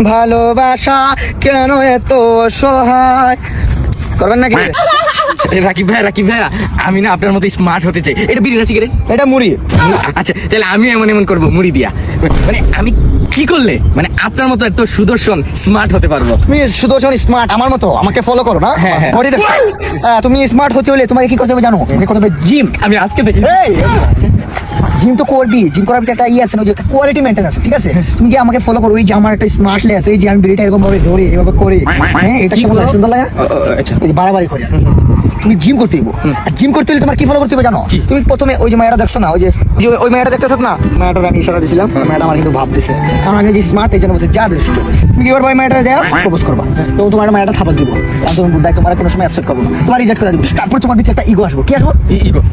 ভালোবাসা কেন এত সহায় করবেন নাকি? রাকিব ভাইয়া আমি না আপনার মতো স্মার্ট হতে চাই। এটা বিড়ি না সিগারেট? এটা মুড়ি। আচ্ছা তাহলে আমি এমন করবো মুড়ি দিয়া। মানে আমি কি করলে মানে আপনার মতো এত সুদর্শন স্মার্ট হতে পারবো? তুমি সুদর্শন স্মার্ট আমার মতো, আমাকে ফলো করো না? হ্যাঁ, হ্যাঁ। বডি দেখো। তুমি স্মার্ট হতে হলে তোমাকে কি করতে হবে জানো? করতে হবে জিম। আমি আজকে দেখি জিম তো করবি, জিম করার ভিতরে একটা আছে না, যে কোয়ালিটি মেইনটেইন আছে, ঠিক আছে? তুমি কি আমাকে ফলো করো, ওই যে আমার একটা স্মার্টলি আছে, এই যে আমি বিড়িটা এরকম ভাবে ধরি, এভাবে করি, হ্যাঁ এটা কি বলে সুন্দর লাগে? আচ্ছা এই যে বাড়াবাড়ি করি। তুমি জিম করতে হইব, আর জিম করতে হলে তোমার কি ফলো করতে হবে জানো? তুমি প্রথমে ওই যে মেয়েটা দেখছো না, ওই মেয়েটা দেখতেছ না, মেয়েটার আমি ইশারা দিছিলাম, মেয়েটা আমার কিন্তু ভাবতেছে কারণ আমি যে স্মার্ট এই জন্য বলছে যা দৃষ্ট। তুমি কি করবা, ওই মেয়েটা যাও প্রপোজ করবা, তো তোমার মেয়েটা থাপা দিব, কারণ তুমি বুঝাই তোমার কোনো সময় অ্যাকসেপ্ট করবো না, তোমার রিজেক্ট করে দিব। তারপর তোমার ভিতরে একটা ইগো আসবো, কি আসবো?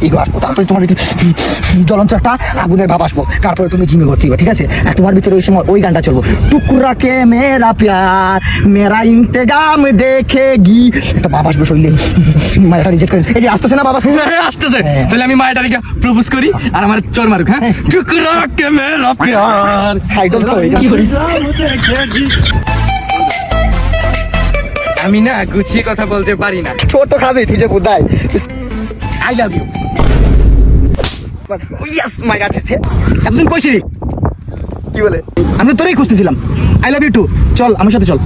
ইগো আসবো। তারপরে তোমার ভিতরে জ্বলন্ত একটা আগুনের ভাব আসবো, তারপরে তুমি জিমে ভর্তি হবে, ঠিক আছে? আর তোমার ভিতরে ওই সময় ওই গানটা চলবো, টুকরা কে মেরা প্যার মেরা ইন্তেজাম দেখেগি, একটা ভাব আসবে শরীরে। মায়েরটা রিজেক্ট করে, এই যে আসতেছে না বাবা, আসতেছে। তাহলে আমি মায়েরটাকে প্রপোজ করি আর আমার চর মারুক। হ্যাঁ, টুকরা কে মেরা প্যার। আইডল তো এটা। আমি না গুছিয়ে কথা বলতে পারি না। ছোট তো খাবি তুই যে বুদাই। I love you. Yes my god, একদিন কইছিলি কি বলে? আমি তোরেই খুঁজতেছিলাম। I love you too. চল আমার সাথে চল।